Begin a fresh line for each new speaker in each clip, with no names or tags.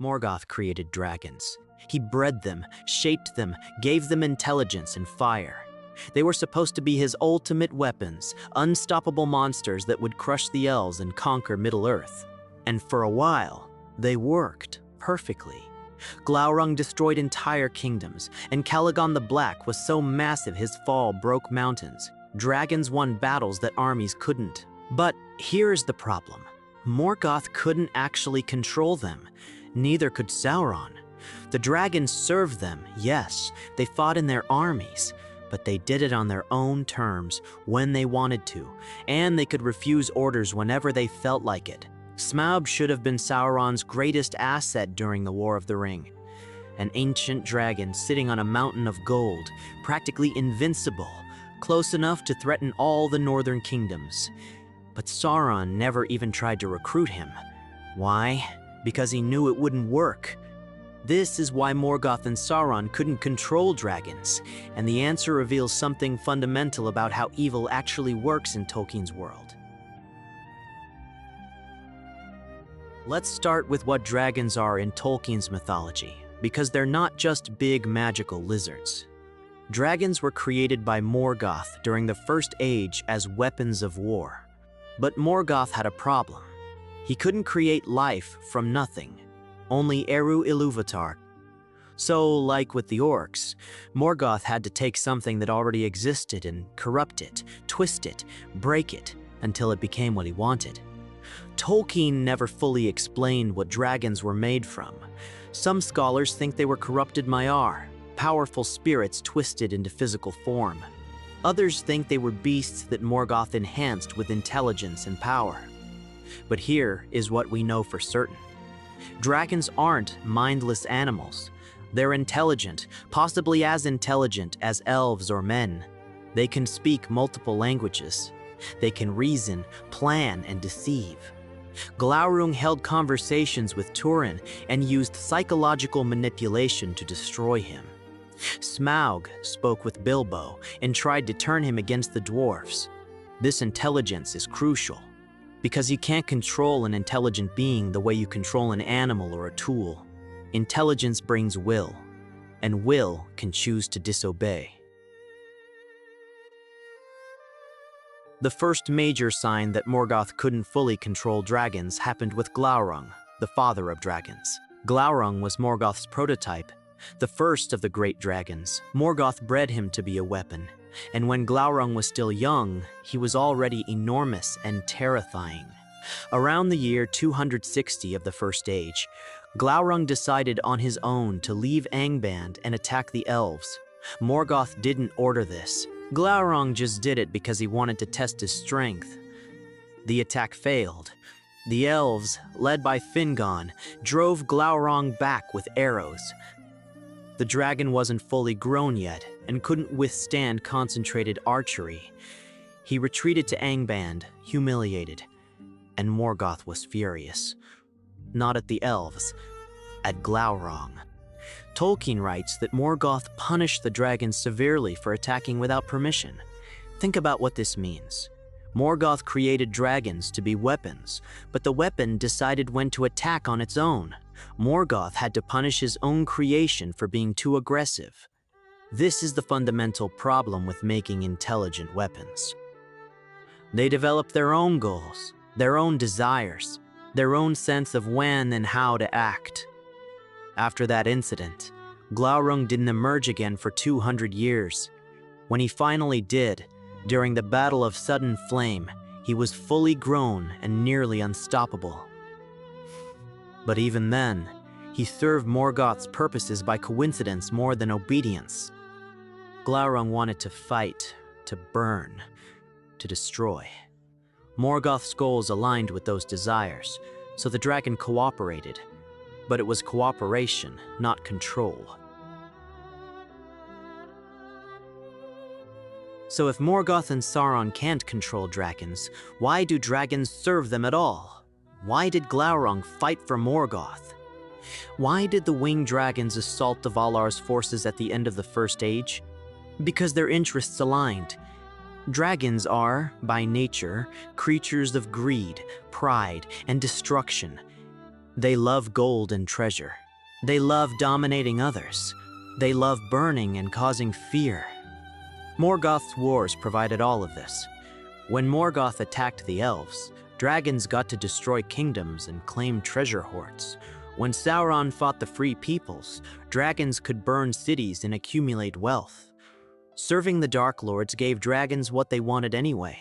Morgoth created dragons. He bred them, shaped them, gave them intelligence and fire. They were supposed to be his ultimate weapons, unstoppable monsters that would crush the elves and conquer Middle-earth. And for a while, they worked perfectly. Glaurung destroyed entire kingdoms, and Calagon the Black was so massive his fall broke mountains. Dragons won battles that armies couldn't. But here's the problem. Morgoth couldn't actually control them. Neither could Sauron. The dragons served them, yes, they fought in their armies, but they did it on their own terms, when they wanted to, and they could refuse orders whenever they felt like it. Smaug should have been Sauron's greatest asset during the War of the Ring. An ancient dragon sitting on a mountain of gold, practically invincible, close enough to threaten all the northern kingdoms. But Sauron never even tried to recruit him. Why? Because he knew it wouldn't work. This is why Morgoth and Sauron couldn't control dragons, and the answer reveals something fundamental about how evil actually works in Tolkien's world. Let's start with what dragons are in Tolkien's mythology, because they're not just big magical lizards. Dragons were created by Morgoth during the First Age as weapons of war. But Morgoth had a problem. He couldn't create life from nothing. Only Eru Ilúvatar. So, like with the orcs, Morgoth had to take something that already existed and corrupt it, twist it, break it, until it became what he wanted. Tolkien never fully explained what dragons were made from. Some scholars think they were corrupted Maiar, powerful spirits twisted into physical form. Others think they were beasts that Morgoth enhanced with intelligence and power. But here is what we know for certain. Dragons aren't mindless animals. They're intelligent, possibly as intelligent as elves or men. They can speak multiple languages. They can reason, plan, and deceive. Glaurung held conversations with Turin and used psychological manipulation to destroy him. Smaug spoke with Bilbo and tried to turn him against the dwarves. This intelligence is crucial, because you can't control an intelligent being the way you control an animal or a tool. Intelligence brings will, and will can choose to disobey. The first major sign that Morgoth couldn't fully control dragons happened with Glaurung, the father of dragons. Glaurung was Morgoth's prototype, the first of the great dragons. Morgoth bred him to be a weapon, and when Glaurung was still young, he was already enormous and terrifying. Around the year 260 of the First Age, Glaurung decided on his own to leave Angband and attack the elves. Morgoth didn't order this. Glaurung just did it because he wanted to test his strength. The attack failed. The elves, led by Fingon, drove Glaurung back with arrows. The dragon wasn't fully grown yet and couldn't withstand concentrated archery. He retreated to Angband, humiliated, and Morgoth was furious. Not at the elves, at Glaurung. Tolkien writes that Morgoth punished the dragon severely for attacking without permission. Think about what this means. Morgoth created dragons to be weapons, but the weapon decided when to attack on its own. Morgoth had to punish his own creation for being too aggressive. This is the fundamental problem with making intelligent weapons. They develop their own goals, their own desires, their own sense of when and how to act. After that incident, Glaurung didn't emerge again for 200 years. When he finally did, during the Battle of Sudden Flame, he was fully grown and nearly unstoppable. But even then, he served Morgoth's purposes by coincidence more than obedience. Glaurung wanted to fight, to burn, to destroy. Morgoth's goals aligned with those desires, so the dragon cooperated. But it was cooperation, not control. So if Morgoth and Sauron can't control dragons, why do dragons serve them at all? Why did Glaurung fight for Morgoth? Why did the winged dragons assault the Valar's forces at the end of the First Age? Because their interests aligned. Dragons are, by nature, creatures of greed, pride, and destruction. They love gold and treasure. They love dominating others. They love burning and causing fear. Morgoth's wars provided all of this. When Morgoth attacked the elves, dragons got to destroy kingdoms and claim treasure hoards. When Sauron fought the free peoples, dragons could burn cities and accumulate wealth. Serving the Dark Lords gave dragons what they wanted anyway.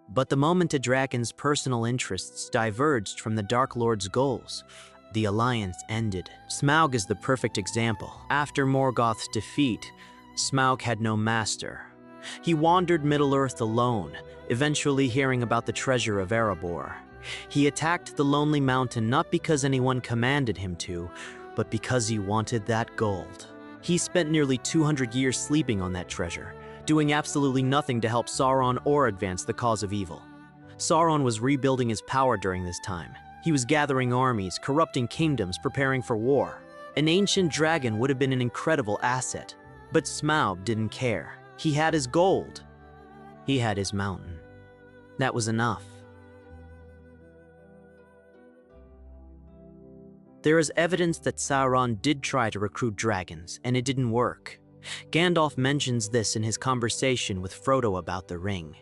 But the moment a dragon's personal interests diverged from the Dark Lord's goals, the alliance ended. Smaug is the perfect example. After Morgoth's defeat, Smaug had no master. He wandered Middle-earth alone, eventually hearing about the treasure of Erebor. He attacked the Lonely Mountain not because anyone commanded him to, but because he wanted that gold. He spent nearly 200 years sleeping on that treasure, doing absolutely nothing to help Sauron or advance the cause of evil. Sauron was rebuilding his power during this time. He was gathering armies, corrupting kingdoms, preparing for war. An ancient dragon would have been an incredible asset, but Smaug didn't care. He had his gold. He had his mountain. That was enough. There is evidence that Sauron did try to recruit dragons, and it didn't work. Gandalf mentions this in his conversation with Frodo about the ring.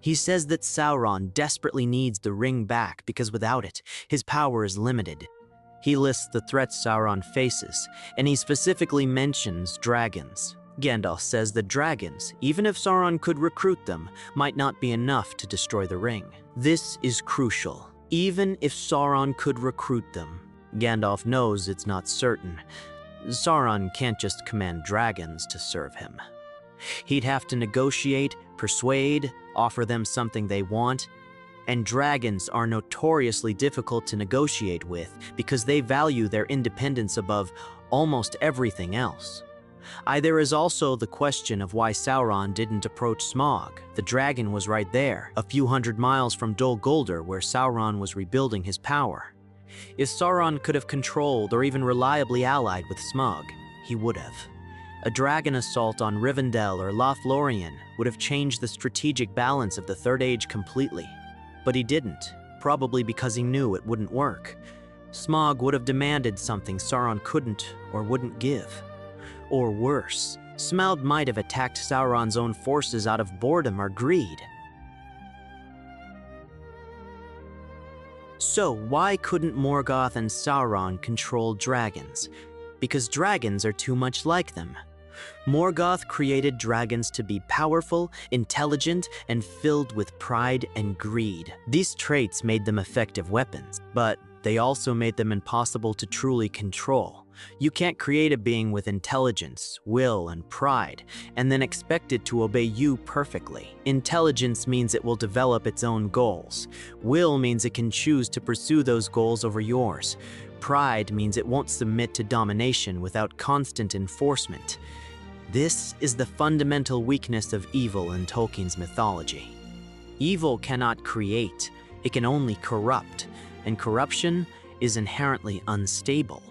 He says that Sauron desperately needs the ring back because without it, his power is limited. He lists the threats Sauron faces, and he specifically mentions dragons. Gandalf says that dragons, even if Sauron could recruit them, might not be enough to destroy the ring. This is crucial. Even if Sauron could recruit them, Gandalf knows it's not certain. Sauron can't just command dragons to serve him. He'd have to negotiate, persuade, offer them something they want, and dragons are notoriously difficult to negotiate with because they value their independence above almost everything else. There is also the question of why Sauron didn't approach Smaug. The dragon was right there, a few hundred miles from Dol Guldur, where Sauron was rebuilding his power. If Sauron could have controlled or even reliably allied with Smaug, he would have. A dragon assault on Rivendell or Lothlorien would have changed the strategic balance of the Third Age completely. But he didn't, probably because he knew it wouldn't work. Smaug would have demanded something Sauron couldn't or wouldn't give. Or worse, Smaug might have attacked Sauron's own forces out of boredom or greed. So why couldn't Morgoth and Sauron control dragons? Because dragons are too much like them. Morgoth created dragons to be powerful, intelligent, and filled with pride and greed. These traits made them effective weapons, but they also made them impossible to truly control. You can't create a being with intelligence, will, and pride, and then expect it to obey you perfectly. Intelligence means it will develop its own goals. Will means it can choose to pursue those goals over yours. Pride means it won't submit to domination without constant enforcement. This is the fundamental weakness of evil in Tolkien's mythology. Evil cannot create, it can only corrupt, and corruption is inherently unstable.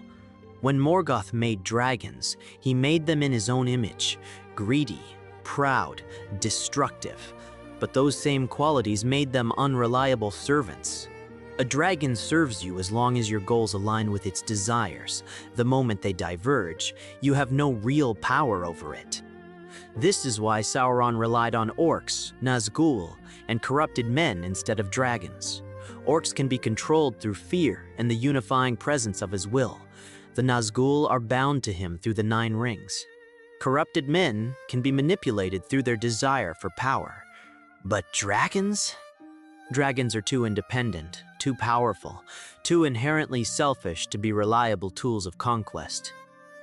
When Morgoth made dragons, he made them in his own image, greedy, proud, destructive. But those same qualities made them unreliable servants. A dragon serves you as long as your goals align with its desires. The moment they diverge, you have no real power over it. This is why Sauron relied on orcs, Nazgul, and corrupted men instead of dragons. Orcs can be controlled through fear and the unifying presence of his will. The Nazgul are bound to him through the 9 rings. Corrupted men can be manipulated through their desire for power. But dragons? Dragons are too independent, too powerful, too inherently selfish to be reliable tools of conquest.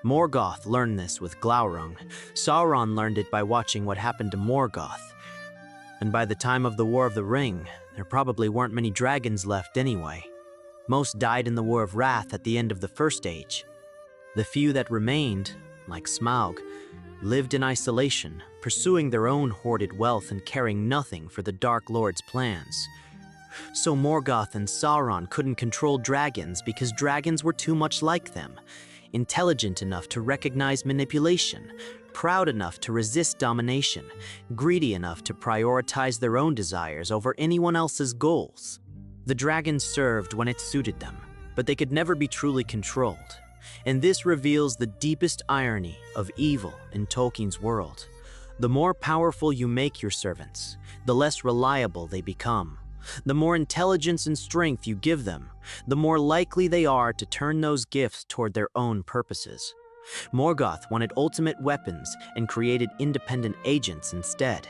Morgoth learned this with Glaurung. Sauron learned it by watching what happened to Morgoth. And by the time of the War of the Ring, there probably weren't many dragons left anyway. Most died in the War of Wrath at the end of the First Age. The few that remained, like Smaug, lived in isolation, pursuing their own hoarded wealth and caring nothing for the Dark Lord's plans. So Morgoth and Sauron couldn't control dragons because dragons were too much like them, intelligent enough to recognize manipulation, proud enough to resist domination, greedy enough to prioritize their own desires over anyone else's goals. The dragons served when it suited them. but they could never be truly controlled. And this reveals the deepest irony of evil in Tolkien's world. The more powerful you make your servants, the less reliable they become. The more intelligence and strength you give them, the more likely they are to turn those gifts toward their own purposes. Morgoth wanted ultimate weapons and created independent agents instead.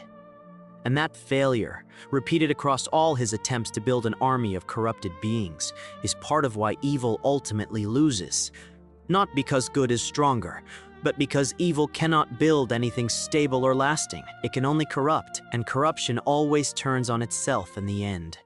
And that failure, repeated across all his attempts to build an army of corrupted beings, is part of why evil ultimately loses. Not because good is stronger, but because evil cannot build anything stable or lasting. It can only corrupt, and corruption always turns on itself in the end.